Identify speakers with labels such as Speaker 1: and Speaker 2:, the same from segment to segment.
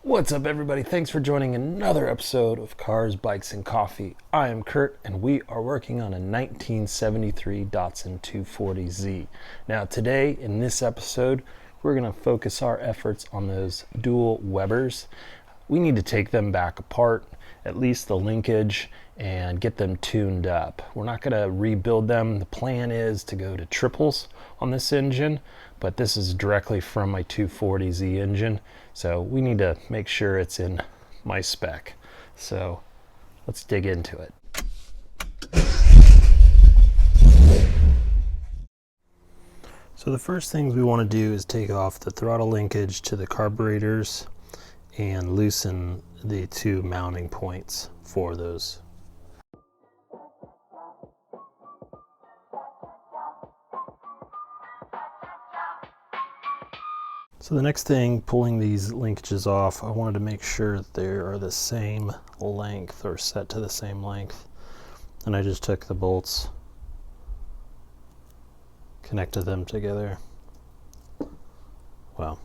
Speaker 1: What's up, everybody? Thanks for joining another episode of Cars, Bikes, and Coffee. I am Kurt, and we are working on a 1973 Datsun 240Z. Now, today, in this episode, we're going to focus our efforts on those dual Webers. We need to take them back apart, at least the linkage, and get them tuned up. We're not going to rebuild them. The plan is to go to triples on this engine, but this is directly from my 240Z engine, so we need to make sure it's in my spec. So let's dig into it. So the first things we want to do is take off the throttle linkage to the carburetors and loosen the two mounting points for those. So the next thing, pulling these linkages off, I wanted to make sure that they are the same length or set to the same length. And I just took the bolts, connected them together. Well,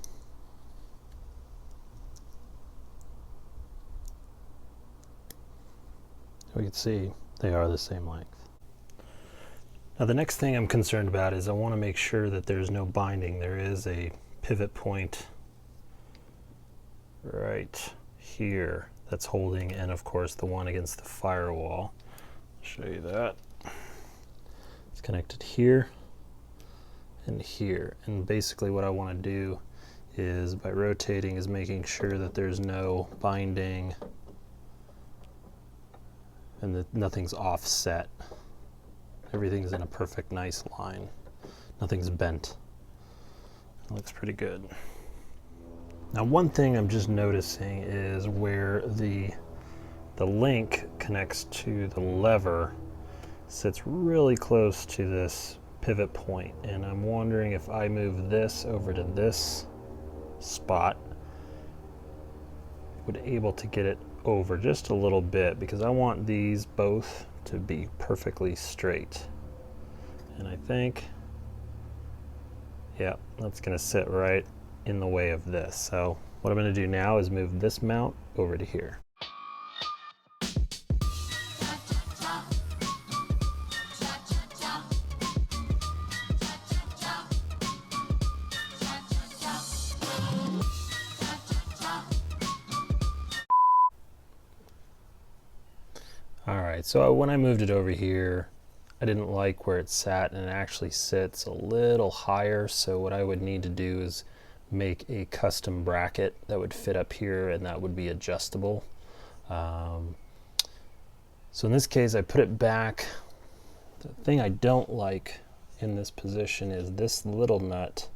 Speaker 1: we can see they are the same length. Now the next thing I'm concerned about is I want to make sure that there's no binding. There is a pivot point right here that's holding, and of course the one against the firewall. I'll show you that. It's connected here and here, and basically what I want to do is, by rotating, is making sure that there's no binding and that nothing's offset. Everything's in a perfect nice line. Nothing's bent. It looks pretty good. Now one thing I'm just noticing is where the link connects to the lever sits really close to this pivot point, and I'm wondering if I move this over to this spot, would able to get it over just a little bit, because I want these both to be perfectly straight. And I think, yeah, that's going to sit right in the way of this. So what I'm going to do now is move this mount over to here. Alright, so when I moved it over here, I didn't like where it sat, and it actually sits a little higher, so what I would need to do is make a custom bracket that would fit up here, and that would be adjustable. So in this case, I put it back. The thing I don't like in this position is this little nut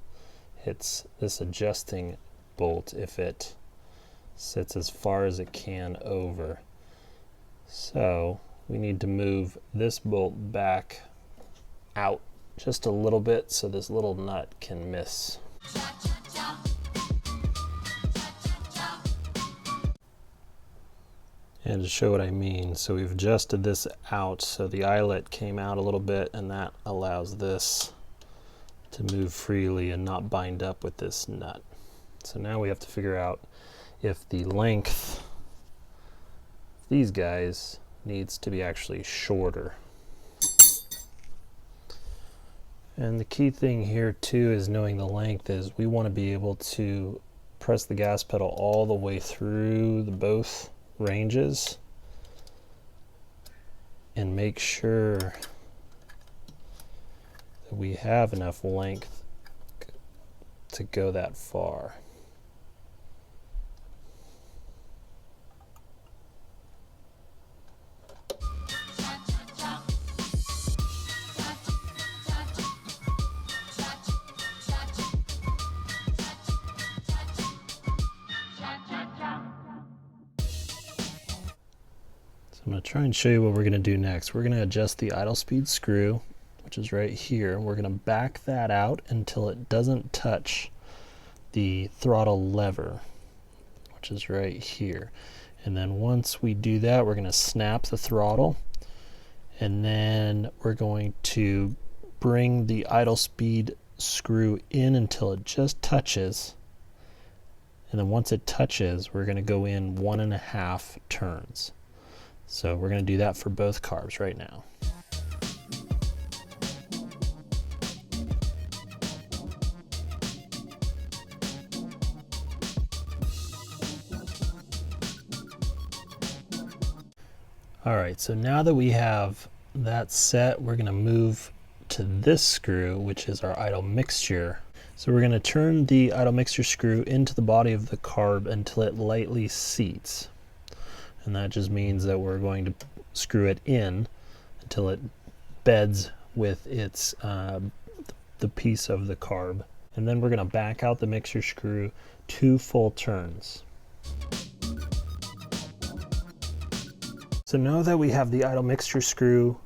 Speaker 1: hits this adjusting bolt if it sits as far as it can over. So we need to move this bolt back out just a little bit so this little nut can miss. And to show what I mean, so we've adjusted this out so the eyelet came out a little bit, and that allows this to move freely and not bind up with this nut. So now we have to figure out if the length of these guys needs to be actually shorter. And the key thing here too is knowing the length is we want to be able to press the gas pedal all the way through both ranges and make sure that we have enough length to go that far. I'm going to try and show you what we're going to do next. We're going to adjust the idle speed screw, which is right here. We're going to back that out until it doesn't touch the throttle lever, which is right here. And then once we do that, we're going to snap the throttle, and then we're going to bring the idle speed screw in until it just touches, and then once it touches, we're going to go in 1.5 turns. So we're going to do that for both carbs right now. All right, so now that we have that set, we're going to move to this screw, which is our idle mixture. So we're going to turn the idle mixture screw into the body of the carb until it lightly seats. And that just means that we're going to screw it in until it beds with its the piece of the carb. And then we're going to back out the mixture screw 2 full turns. So now that we have the idle mixture screw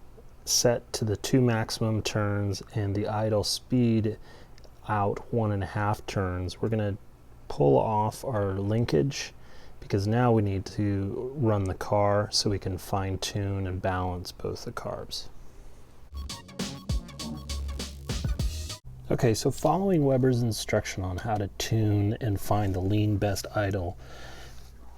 Speaker 1: set to the 2 maximum turns and the idle speed out 1.5 turns, we're going to pull off our linkage, because now we need to run the car so we can fine tune and balance both the carbs. Okay, so following Weber's instruction on how to tune and find the lean best idle,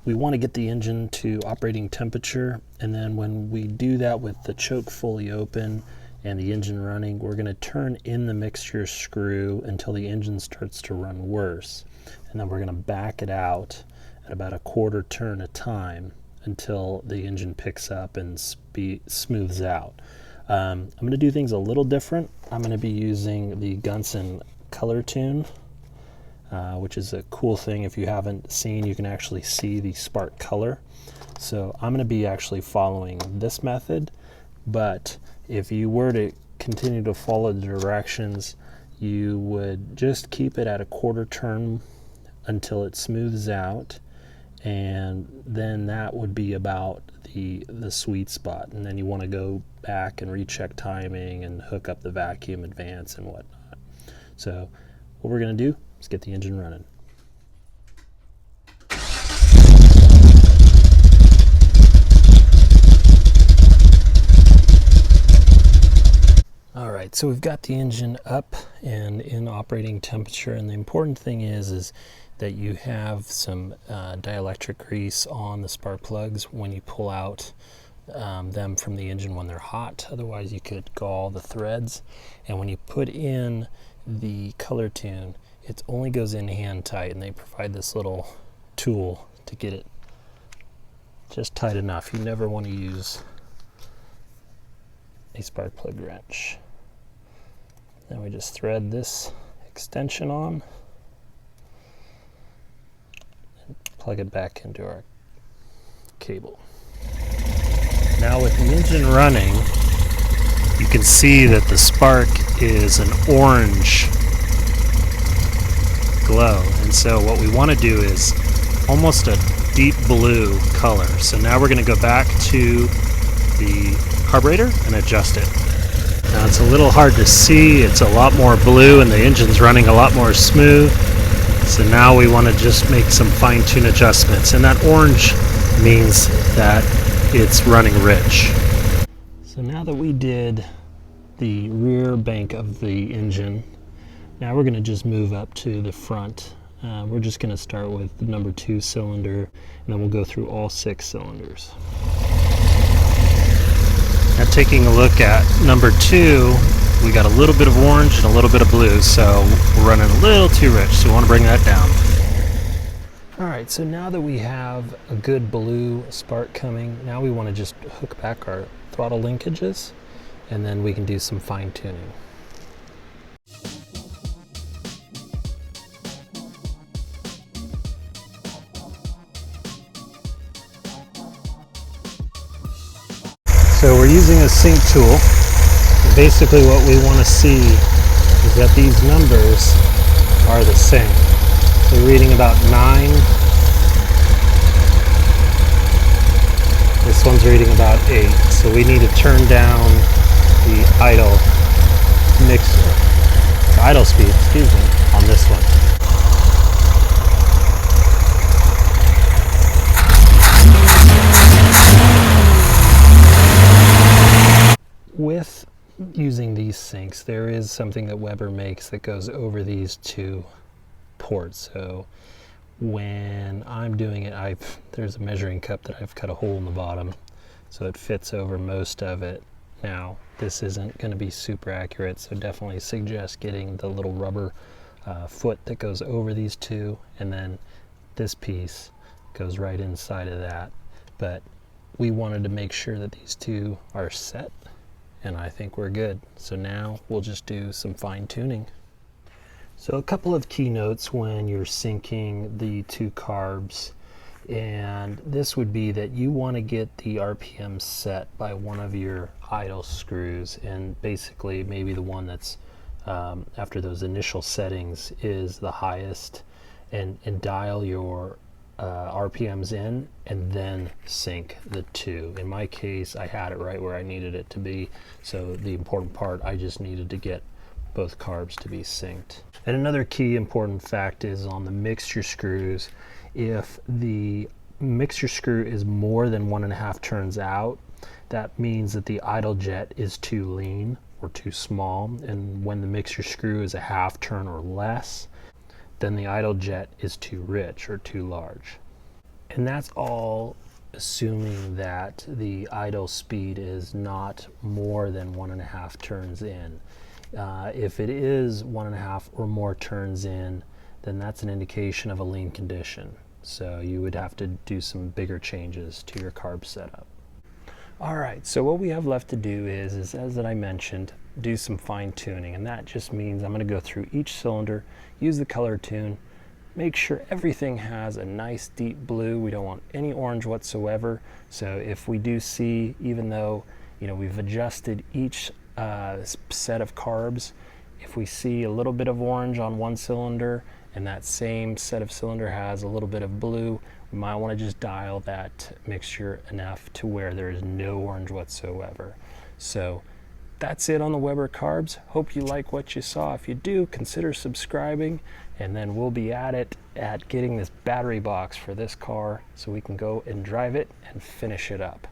Speaker 1: we want to get the engine to operating temperature, and then when we do that with the choke fully open and the engine running, we're going to turn in the mixture screw until the engine starts to run worse, and then we're going to back it out at about 1/4 turn a time until the engine picks up and smooths out. I'm going to do things a little different. I'm going to be using the Gunson Colortune, which is a cool thing. If you haven't seen, you can actually see the spark color. So I'm going to be actually following this method, but if you were to continue to follow the directions, you would just keep it at 1/4 turn until it smooths out, and then that would be about the sweet spot. And then you want to go back and recheck timing and hook up the vacuum advance and whatnot. So what we're going to do is get the engine running. All right, so we've got the engine up and in operating temperature, and the important thing is that you have some dielectric grease on the spark plugs when you pull out them from the engine when they're hot. Otherwise you could gall the threads. And when you put in the Colortune, it only goes in hand tight, and they provide this little tool to get it just tight enough. You never want to use a spark plug wrench. Then we just thread this extension on and plug it back into our cable. Now with the engine running, you can see that the spark is an orange glow, and so what we want to do is almost a deep blue color. So now we're going to go back to the carburetor and adjust it. Now it's a little hard to see, it's a lot more blue and the engine's running a lot more smooth. So now we want to just make some fine-tune adjustments, and that orange means that it's running rich. So now that we did the rear bank of the engine, now we're going to just move up to the front. We're just going to start with the number 2 cylinder, and then we'll go through all 6 cylinders. Now taking a look at number 2, we got a little bit of orange and a little bit of blue, so we're running a little too rich, so we want to bring that down. Alright, so now that we have a good blue spark coming, now we want to just hook back our throttle linkages, and then we can do some fine tuning. So we're using a sync tool. Basically what we want to see is that these numbers are the same. So we're reading about 9. This one's reading about 8. So we need to turn down the idle speed, on this one. With using these syncs, there is something that Weber makes that goes over these 2 ports. So when I'm doing it, there's a measuring cup that I've cut a hole in the bottom so it fits over most of it. Now, this isn't going to be super accurate, so definitely suggest getting the little rubber foot that goes over these two, and then this piece goes right inside of that. But we wanted to make sure that these two are set, and I think we're good. So now we'll just do some fine tuning. So a couple of keynotes when you're syncing the two carbs, and this would be that you want to get the RPM set by one of your idle screws, and basically maybe the one that's after those initial settings is the highest, and dial your RPMs in and then sync the two. In my case, I had it right where I needed it to be, so the important part, I just needed to get both carbs to be synced. And another key important fact is on the mixture screws, if the mixture screw is more than 1.5 turns out, that means that the idle jet is too lean or too small, and when the mixture screw is a 1/2 turn or less, then the idle jet is too rich or too large. And that's all assuming that the idle speed is not more than 1.5 turns in. If it is 1.5 or more turns in, then that's an indication of a lean condition. So you would have to do some bigger changes to your carb setup. All right, so what we have left to do is as I mentioned, do some fine tuning, and that just means I'm going to go through each cylinder, use the Colortune, make sure everything has a nice deep blue. We don't want any orange whatsoever. So if we do see, even though we've adjusted each set of carbs, if we see a little bit of orange on one cylinder and that same set of cylinder has a little bit of blue, we might want to just dial that mixture enough to where there is no orange whatsoever. So that's it on the Weber carbs. Hope you like what you saw. If you do, consider subscribing, and then we'll be at it at getting this battery box for this car so we can go and drive it and finish it up.